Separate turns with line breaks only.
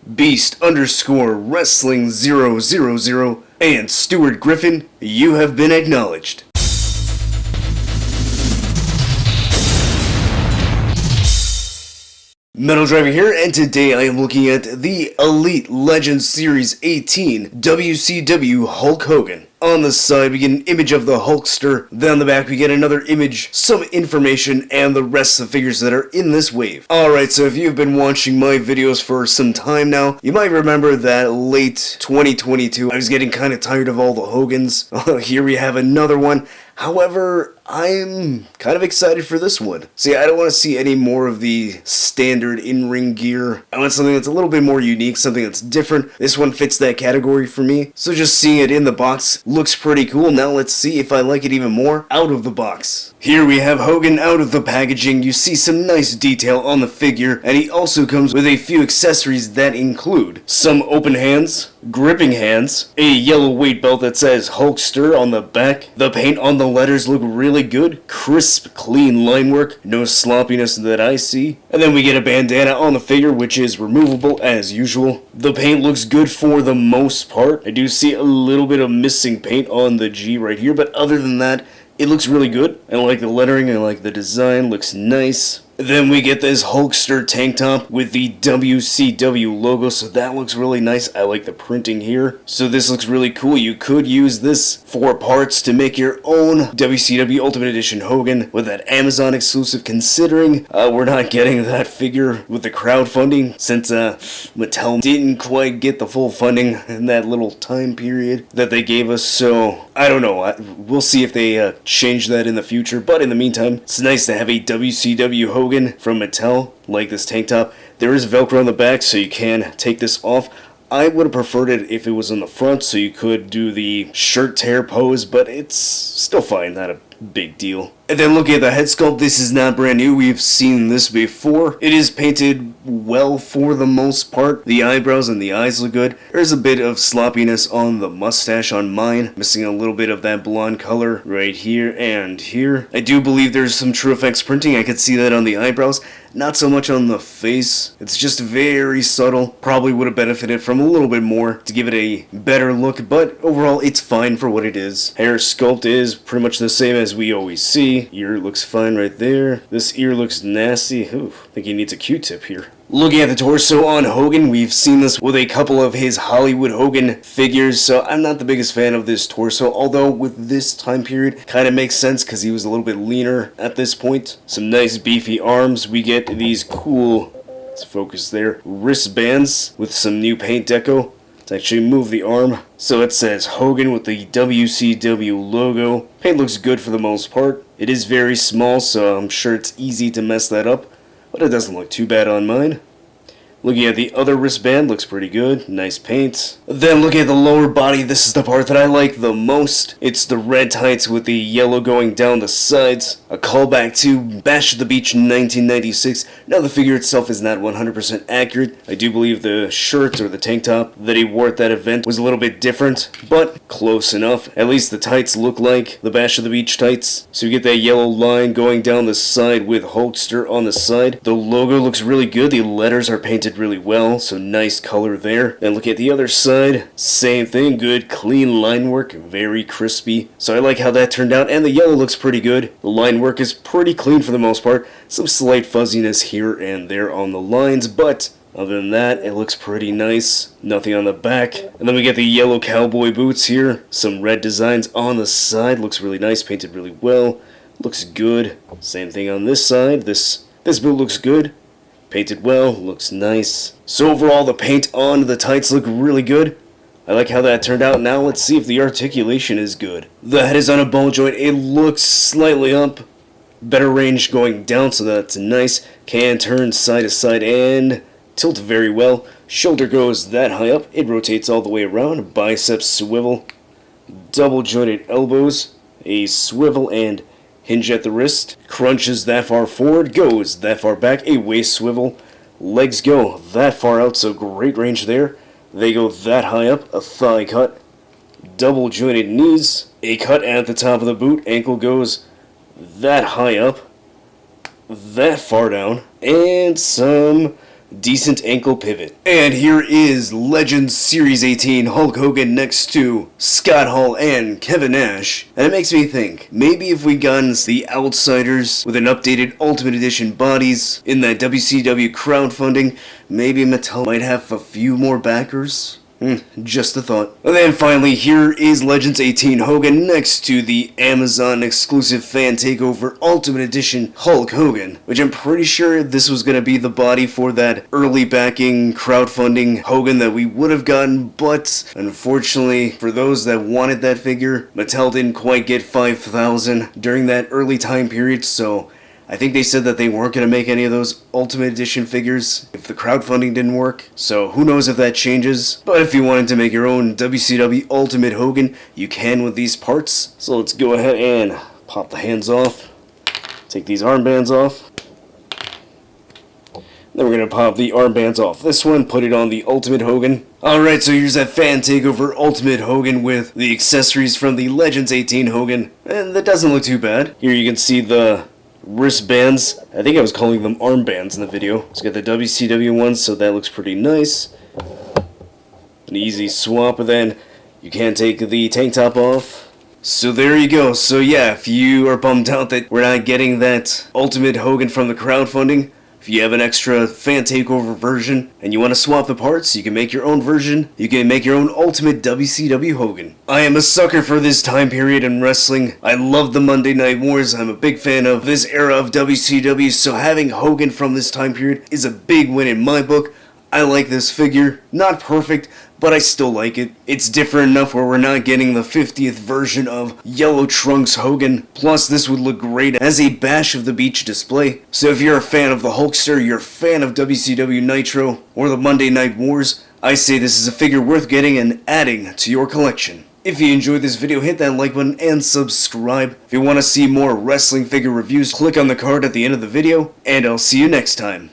Beast underscore Wrestling 000, and Stuart Griffin, you have been acknowledged. Metal Driver here, and today I am looking at the Elite Legends Series 18 WCW Hulk Hogan. On the side we get an image of the Hulkster, then on the back we get another image, some information, and the rest of the figures that are in this wave. Alright, so if you've been watching my videos for some time now, you might remember that late 2022 I was getting kind of tired of all the Hogans. Here we have another one. However, I'm kind of excited for this one. See, I don't want to see any more of the standard in-ring gear. I want something that's a little bit more unique, something that's different. This one fits that category for me. So just seeing it in the box looks pretty cool. Now let's see if I like it even more out of the box. Here we have Hogan out of the packaging. You see some nice detail on the figure, and he also comes with a few accessories that include some open hands, gripping hands, a yellow weight belt that says Hulkster on the back. The paint on the letters look really good, crisp, clean line work, no sloppiness that I see. And then we get a bandana on the figure, which is removable as usual. The paint looks good for the most part. I do see a little bit of missing paint on the G right here, but other than that, it looks really good. I like the lettering, I like the design, looks nice. Then we get this Hulkster tank top with the WCW logo, so that looks really nice. I like the printing here. So this looks really cool. You could use this for parts to make your own WCW Ultimate Edition Hogan with that Amazon exclusive, considering we're not getting that figure with the crowdfunding, since Mattel didn't quite get the full funding in that little time period that they gave us. So I don't know. We'll see if they change that in the future, but in the meantime, it's nice to have a WCW Hogan from Mattel, like this tank top. There is Velcro on the back, so you can take this off. I would have preferred it if it was on the front, so you could do the shirt tear pose, but it's still fine, not a big deal. And then looking at the head sculpt, this is not brand new. We've seen this before. It is painted well for the most part. The eyebrows and the eyes look good. There's a bit of sloppiness on the mustache on mine, missing a little bit of that blonde color right here and here. I do believe there's some true effects printing. I could see that on the eyebrows. Not so much on the face. It's just very subtle. Probably would have benefited from a little bit more to give it a better look, but overall it's fine for what it is. Hair sculpt is pretty much the same as we always see. Ear looks fine right there. This ear looks nasty. Ooh, I think he needs a Q-tip here. Looking at the torso on Hogan, we've seen this with a couple of his Hollywood Hogan figures, so I'm not the biggest fan of this torso, although with this time period, kind of makes sense because he was a little bit leaner at this point. Some nice beefy arms. We get these cool, let's focus there, wristbands with some new paint deco to actually move the arm. So it says Hogan with the WCW logo. Paint looks good for the most part. It is very small, so I'm sure it's easy to mess that up, but it doesn't look too bad on mine. Looking at the other wristband, looks pretty good. Nice paint. Then looking at the lower body, this is the part that I like the most. It's the red tights with the yellow going down the sides. A callback to Bash at the Beach 1996. Now the figure itself is not 100% accurate. I do believe the shirt or the tank top that he wore at that event was a little bit different, but close enough. At least the tights look like the Bash at the Beach tights. So you get that yellow line going down the side with Hulkster on the side. The logo looks really good. The letters are painted really well, so nice color there. And look at the other side, same thing, good clean line work, very crispy. So I like how that turned out, and the yellow looks pretty good. The line work is pretty clean for the most part. Some slight fuzziness here and there on the lines, but other than that, it looks pretty nice. Nothing on the back. And then we get the yellow cowboy boots here. Some red designs on the side, looks really nice, painted really well. Looks good. Same thing on this side. This boot looks good. Painted well, looks nice. So overall, the paint on the tights look really good. I like how that turned out. Now let's see if the articulation is good. The head is on a ball joint. It looks slightly up. Better range going down, so that's nice. Can turn side to side and tilt very well. Shoulder goes that high up. It rotates all the way around. Biceps swivel. Double jointed elbows. A swivel and hinge at the wrist, crunches that far forward, goes that far back, a waist swivel, legs go that far out, so great range there. They go that high up, a thigh cut, double jointed knees, a cut at the top of the boot, ankle goes that high up, that far down, and some decent ankle pivot. And here is Legends Series 18 Hulk Hogan next to Scott Hall and Kevin Nash. And it makes me think, maybe if we gotten the Outsiders with an updated Ultimate Edition bodies in that WCW crowdfunding, maybe Mattel might have a few more backers? Just a thought. And then finally, here is Legends 18 Hogan next to the Amazon exclusive fan takeover Ultimate Edition Hulk Hogan, which I'm pretty sure this was going to be the body for that early backing crowdfunding Hogan that we would have gotten, but unfortunately for those that wanted that figure, Mattel didn't quite get 5,000 during that early time period, so I think they said that they weren't going to make any of those Ultimate Edition figures if the crowdfunding didn't work. So who knows if that changes. But if you wanted to make your own WCW Ultimate Hogan, you can with these parts. So let's go ahead and pop the hands off. Take these armbands off. Then we're going to pop the armbands off this one, put it on the Ultimate Hogan. Alright, so here's that fan takeover Ultimate Hogan with the accessories from the Legends 18 Hogan. And that doesn't look too bad. Here you can see the wristbands. I think I was calling them armbands in the video. Let's get the WCW ones, so that looks pretty nice. An easy swap, and then you can't take the tank top off. So there you go. So yeah, if you are bummed out that we're not getting that Ultimate Hogan from the crowdfunding, if you have an extra fan takeover version and you want to swap the parts, you can make your own version. You can make your own Ultimate WCW Hogan. I am a sucker for this time period in wrestling. I love the Monday Night Wars. I'm a big fan of this era of WCW, so having Hogan from this time period is a big win in my book. I like this figure. Not perfect, but I still like it. It's different enough where we're not getting the 50th version of Yellow Trunks Hogan. Plus, this would look great as a Bash of the Beach display. So if you're a fan of the Hulkster, you're a fan of WCW Nitro, or the Monday Night Wars, I say this is a figure worth getting and adding to your collection. If you enjoyed this video, hit that like button and subscribe. If you want to see more wrestling figure reviews, click on the card at the end of the video, and I'll see you next time.